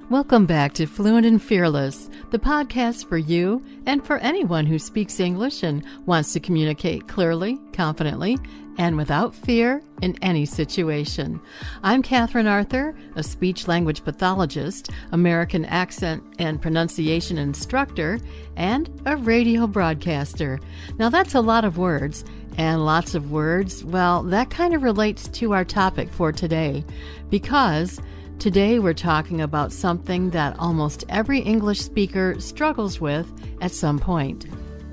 Welcome back to Fluent and Fearless, the podcast for you and for anyone who speaks English and wants to communicate clearly, confidently, and without fear in any situation. I'm Katherine Arthur, a speech-language pathologist, American accent and pronunciation instructor, and a radio broadcaster. Now that's a lot of words, and lots of words, well, that kind of relates to our topic for today, because today we're talking about something that almost every English speaker struggles with at some point.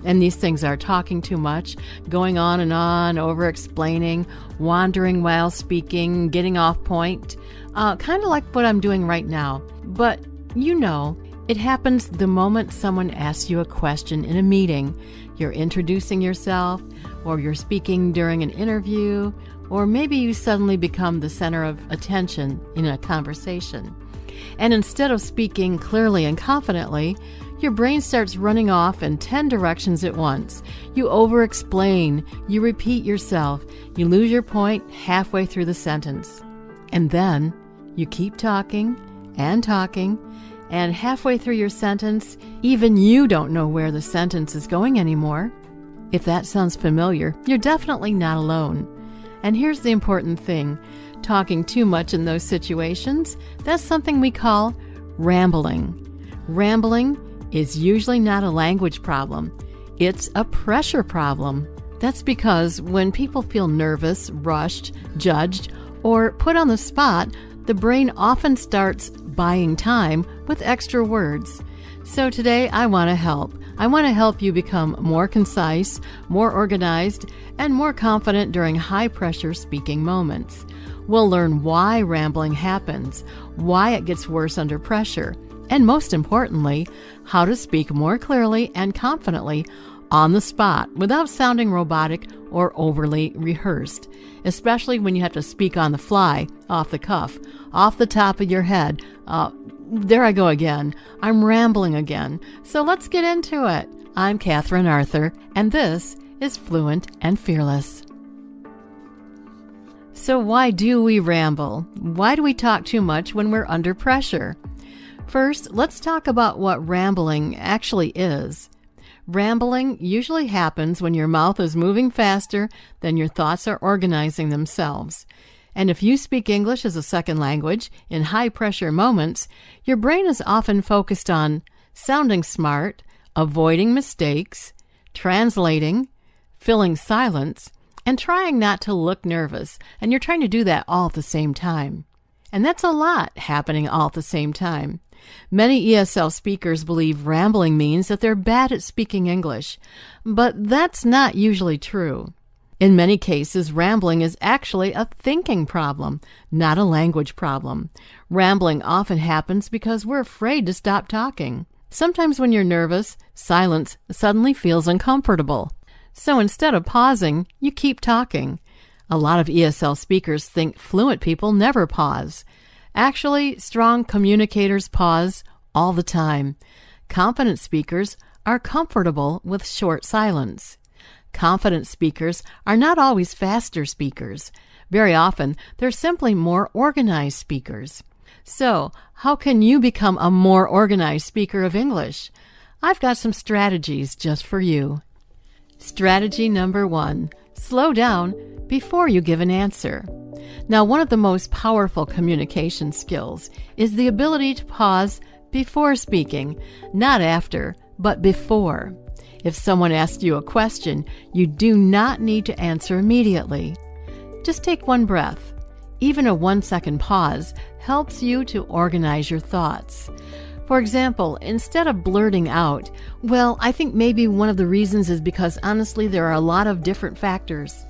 And these things are talking too much, going on, over-explaining, wandering while speaking, getting off point, kind of like what I'm doing right now. But you know, it happens the moment someone asks you a question in a meeting. You're introducing yourself, or you're speaking during an interview, or maybe you suddenly become the center of attention in a conversation. And instead of speaking clearly and confidently, your brain starts running off in 10 directions at once. You over-explain, you repeat yourself, you lose your point halfway through the sentence. And then you keep talking, and halfway through your sentence, even you don't know where the sentence is going anymore. If that sounds familiar, you're definitely not alone. And here's the important thing. Talking too much in those situations, that's something we call rambling. Rambling is usually not a language problem. It's a pressure problem. That's because when people feel nervous, rushed, judged, or put on the spot, the brain often starts buying time with extra words. So today I want to help. I want to help you become more concise, more organized, and more confident during high-pressure speaking moments. We'll learn why rambling happens, why it gets worse under pressure, and most importantly, how to speak more clearly and confidently on the spot without sounding robotic or overly rehearsed, especially when you have to speak on the fly, off the cuff, off the top of your head. There I go again. I'm rambling again. So let's get into it. I'm Katherine Arthur, and this is Fluent and Fearless. So why do we ramble? Why do we talk too much when we're under pressure? First, let's talk about what rambling actually is. Rambling usually happens when your mouth is moving faster than your thoughts are organizing themselves. And if you speak English as a second language in high-pressure moments, your brain is often focused on sounding smart, avoiding mistakes, translating, filling silence, and trying not to look nervous. And you're trying to do that all at the same time. And that's a lot happening all at the same time. Many ESL speakers believe rambling means that they're bad at speaking English, but that's not usually true. In many cases, rambling is actually a thinking problem, not a language problem. Rambling often happens because we're afraid to stop talking. Sometimes when you're nervous, silence suddenly feels uncomfortable. So instead of pausing, you keep talking. A lot of ESL speakers think fluent people never pause. Actually, strong communicators pause all the time. Confident speakers are comfortable with short silence. Confident speakers are not always faster speakers. Very often, they're simply more organized speakers. So, how can you become a more organized speaker of English? I've got some strategies just for you. Strategy number 1, slow down before you give an answer. Now, one of the most powerful communication skills is the ability to pause before speaking, not after, but before. If someone asks you a question, you do not need to answer immediately. Just take one breath. Even a 1-second pause helps you to organize your thoughts. For example, instead of blurting out, well, I think maybe one of the reasons is because honestly there are a lot of different factors.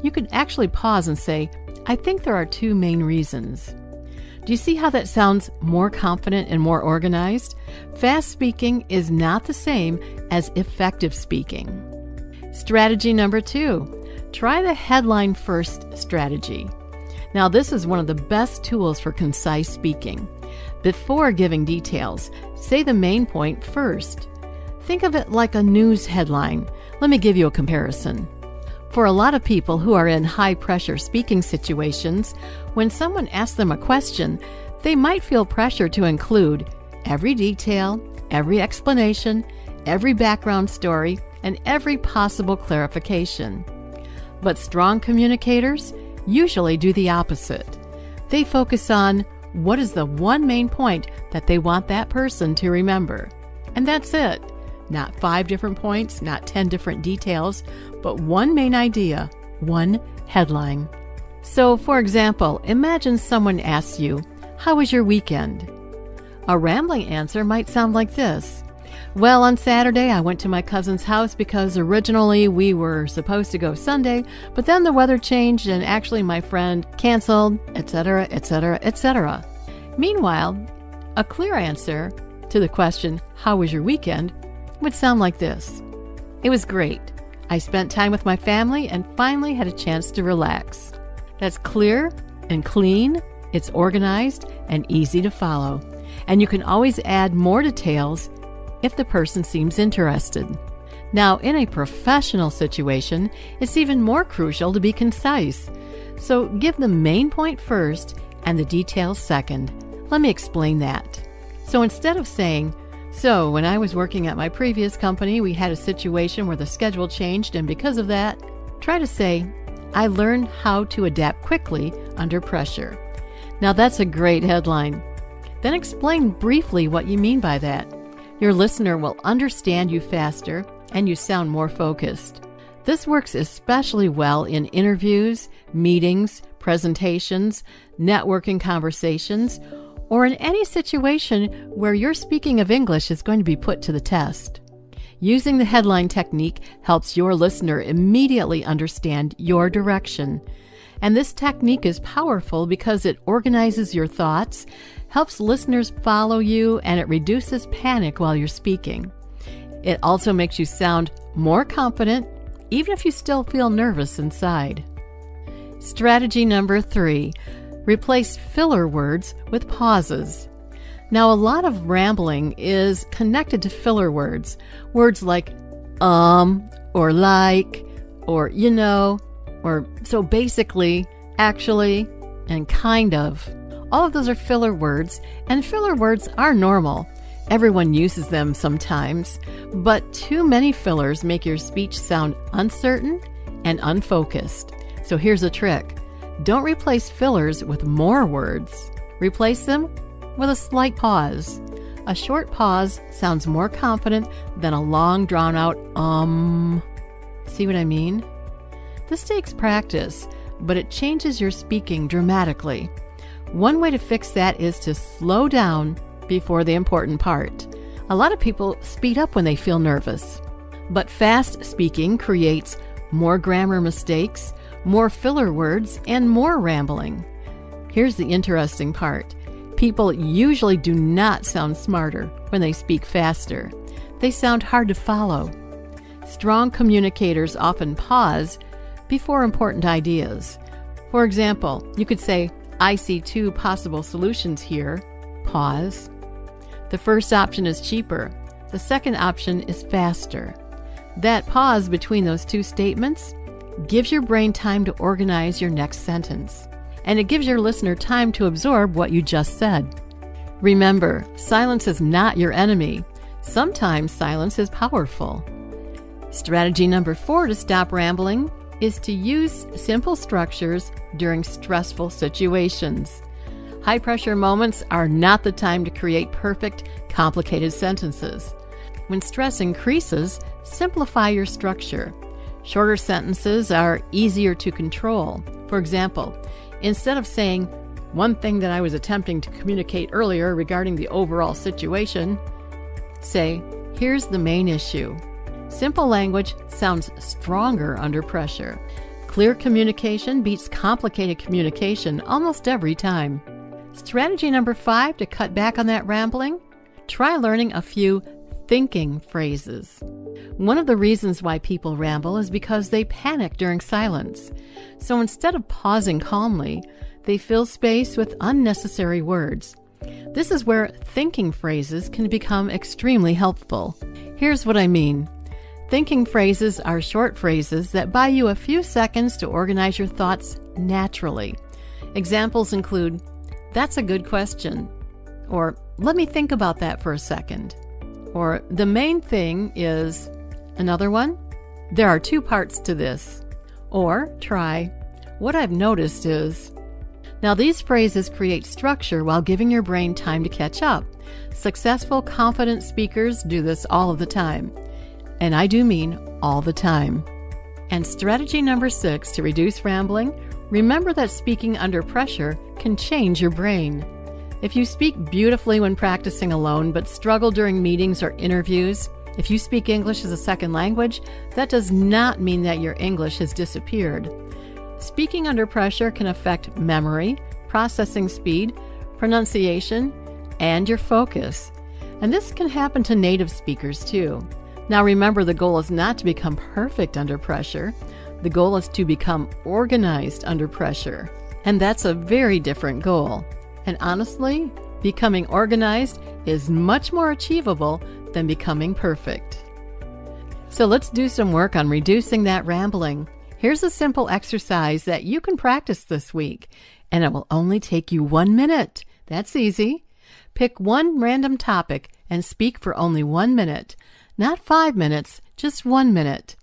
You could actually pause and say, I think there are 2 main reasons. Do you see how that sounds more confident and more organized? Fast speaking is not the same as effective speaking. Strategy number 2, try the headline first strategy. Now, this is one of the best tools for concise speaking. Before giving details, say the main point first. Think of it like a news headline. Let me give you a comparison. For a lot of people who are in high-pressure speaking situations, when someone asks them a question, They might feel pressure to include every detail, every explanation, every background story, and every possible clarification. But strong communicators usually do the opposite. They focus on what is the one main point that they want that person to remember. And that's it. Not 5 different points, not 10 different details, but one main idea, one headline. So, for example, imagine someone asks you, "How was your weekend?" A rambling answer might sound like this. "Well, on Saturday I went to my cousin's house because originally we were supposed to go Sunday, but then the weather changed and actually my friend canceled, etc., etc., etc." Meanwhile, a clear answer to the question, "How was your weekend?" would sound like this. "It was great. I spent time with my family and finally had a chance to relax." That's clear and clean, it's organized and easy to follow. And you can always add more details if the person seems interested. Now, in a professional situation, it's even more crucial to be concise. So give the main point first and the details second. Let me explain that. So instead of saying, "So when I was working at my previous company, we had a situation where the schedule changed, and because of that," try to say, "I learned how to adapt quickly under pressure." Now that's a great headline. Then explain briefly what you mean by that. Your listener will understand you faster and you sound more focused. This works especially well in interviews, meetings, presentations, networking conversations, or in any situation where your speaking of English is going to be put to the test. Using the headline technique helps your listener immediately understand your direction. And this technique is powerful because it organizes your thoughts, helps listeners follow you, and it reduces panic while you're speaking. It also makes you sound more confident, even if you still feel nervous inside. Strategy number 3, replace filler words with pauses. Now, a lot of rambling is connected to filler words. Words like or like, or you know, or so basically, actually, and kind of. All of those are filler words, and filler words are normal. Everyone uses them sometimes, but too many fillers make your speech sound uncertain and unfocused. So here's a trick. Don't replace fillers with more words. Replace them with a slight pause. A short pause sounds more confident than a long, drawn-out See what I mean? This takes practice, but it changes your speaking dramatically. One way to fix that is to slow down before the important part. A lot of people speed up when they feel nervous, but fast speaking creates more grammar mistakes, more filler words, and more rambling. Here's the interesting part. People usually do not sound smarter when they speak faster. They sound hard to follow. Strong communicators often pause before important ideas. For example, you could say, "I see 2 possible solutions here." Pause. The first option is cheaper. The second option is faster. That pause between those 2 statements gives your brain time to organize your next sentence, and it gives your listener time to absorb what you just said. Remember, silence is not your enemy. Sometimes silence is powerful. Strategy number 4 to stop rambling is to use simple structures during stressful situations. High-pressure moments are not the time to create perfect, complicated sentences. When stress increases, simplify your structure. Shorter sentences are easier to control. For example, instead of saying, "One thing that I was attempting to communicate earlier regarding the overall situation," say, "Here's the main issue." Simple language sounds stronger under pressure. Clear communication beats complicated communication almost every time. Strategy number 5 to cut back on that rambling: try learning a few thinking phrases. One of the reasons why people ramble is because they panic during silence. So instead of pausing calmly, they fill space with unnecessary words. This is where thinking phrases can become extremely helpful. Here's what I mean. Thinking phrases are short phrases that buy you a few seconds to organize your thoughts naturally. Examples include, That's a good question. Or, let me think about that for a second. Or, the main thing is, another one? There are two parts to this. Or, try, what I've noticed is. Now, these phrases create structure while giving your brain time to catch up. Successful, confident speakers do this all of the time. And I do mean all the time. And strategy number 6 to reduce rambling, remember that speaking under pressure can change your brain. If you speak beautifully when practicing alone but struggle during meetings or interviews, if you speak English as a second language, that does not mean that your English has disappeared. Speaking under pressure can affect memory, processing speed, pronunciation, and your focus. And this can happen to native speakers too. Now remember, the goal is not to become perfect under pressure. The goal is to become organized under pressure. And that's a very different goal. And honestly, becoming organized is much more achievable than becoming perfect. So let's do some work on reducing that rambling. Here's a simple exercise that you can practice this week, and it will only take you 1 minute. That's easy. Pick one random topic and speak for only 1 minute. Not 5 minutes, just 1 minute.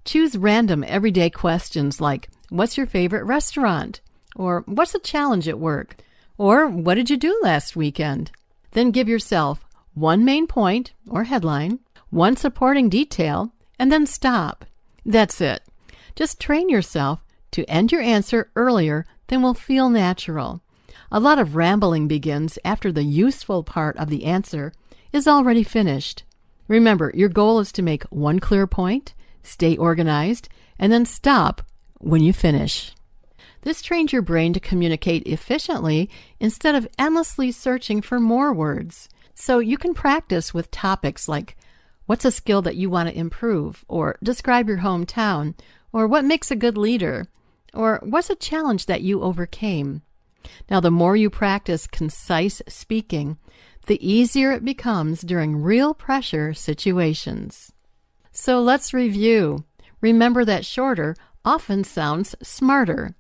Choose random everyday questions like, what's your favorite restaurant? Or what's a challenge at work? Or what did you do last weekend? Then give yourself one main point or headline, one supporting detail, and then stop. That's it. Just train yourself to end your answer earlier than will feel natural. A lot of rambling begins after the useful part of the answer is already finished. Remember, your goal is to make one clear point, stay organized, and then stop when you finish. This trains your brain to communicate efficiently instead of endlessly searching for more words. So you can practice with topics like, what's a skill that you want to improve? Or describe your hometown? Or what makes a good leader? Or what's a challenge that you overcame? Now, the more you practice concise speaking, the easier it becomes during real pressure situations. So let's review. Remember that shorter often sounds smarter.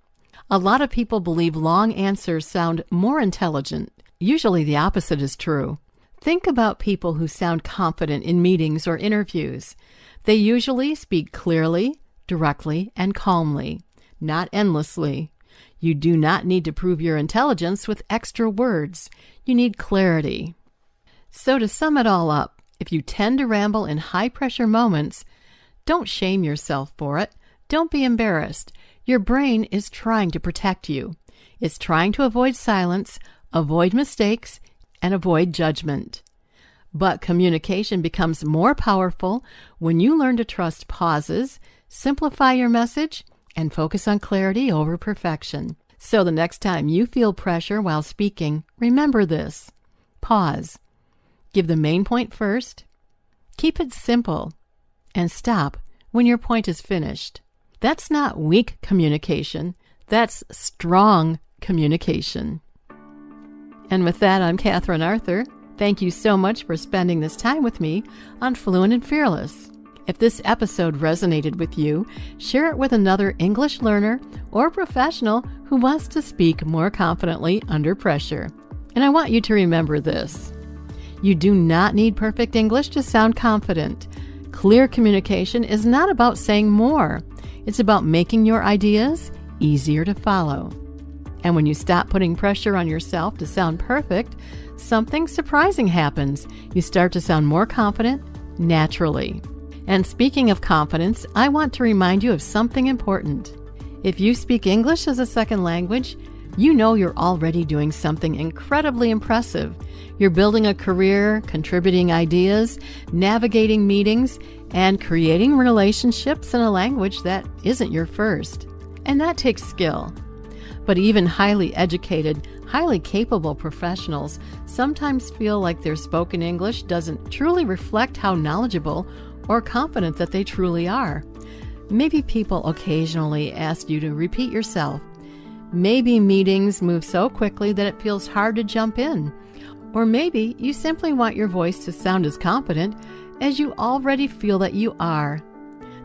A lot of people believe long answers sound more intelligent. Usually the opposite is true. Think about people who sound confident in meetings or interviews. They usually speak clearly, directly, and calmly, not endlessly. You do not need to prove your intelligence with extra words. You need clarity. So to sum it all up, if you tend to ramble in high-pressure moments, don't shame yourself for it. Don't be embarrassed. Your brain is trying to protect you. It's trying to avoid silence, avoid mistakes, and avoid judgment. But communication becomes more powerful when you learn to trust pauses, simplify your message, and focus on clarity over perfection. So the next time you feel pressure while speaking, remember this. Pause. Give the main point first. Keep it simple. And stop when your point is finished. That's not weak communication. That's strong communication. And with that, I'm Katherine Arthur. Thank you so much for spending this time with me on Fluent and Fearless. If this episode resonated with you, share it with another English learner or professional who wants to speak more confidently under pressure. And I want you to remember this. You do not need perfect English to sound confident. Clear communication is not about saying more. It's about making your ideas easier to follow. And when you stop putting pressure on yourself to sound perfect, something surprising happens. You start to sound more confident naturally. And speaking of confidence, I want to remind you of something important. If you speak English as a second language, you know you're already doing something incredibly impressive. You're building a career, contributing ideas, navigating meetings, and creating relationships in a language that isn't your first. And that takes skill. But even highly educated, highly capable professionals sometimes feel like their spoken English doesn't truly reflect how knowledgeable or confident that they truly are. Maybe people occasionally ask you to repeat yourself. Maybe meetings move so quickly that it feels hard to jump in. Or maybe you simply want your voice to sound as confident as you already feel that you are.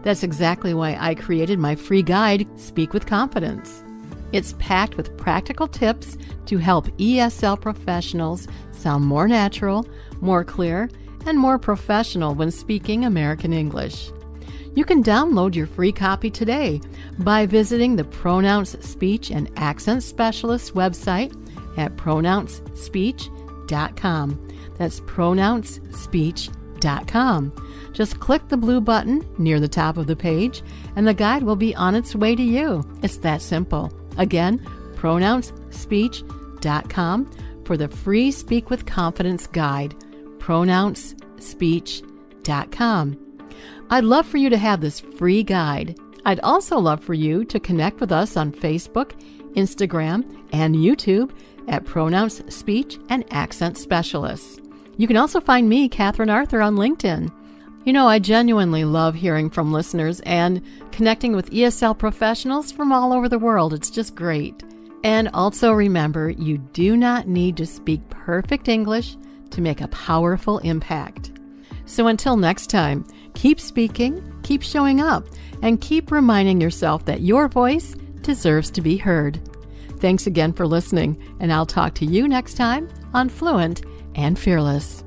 That's exactly why I created my free guide, Speak with Confidence. It's packed with practical tips to help ESL professionals sound more natural, more clear, and more professional when speaking American English. You can download your free copy today by visiting the Pronounce Speech and Accent Specialist website at pronouncespeech.com. That's pronouncespeech.com. Just click the blue button near the top of the page, and the guide will be on its way to you. It's that simple. Again, pronouncespeech.com for the free Speak with Confidence guide. pronouncespeech.com. I'd love for you to have this free guide. I'd also love for you to connect with us on Facebook, Instagram, and YouTube at Pronounce Speech and Accent Specialists. You can also find me, Katherine Arthur, on LinkedIn. You know, I genuinely love hearing from listeners and connecting with ESL professionals from all over the world. It's just great. And also remember, you do not need to speak perfect English to make a powerful impact. So until next time, keep speaking, keep showing up, and keep reminding yourself that your voice deserves to be heard. Thanks again for listening, and I'll talk to you next time on Fluent and Fearless.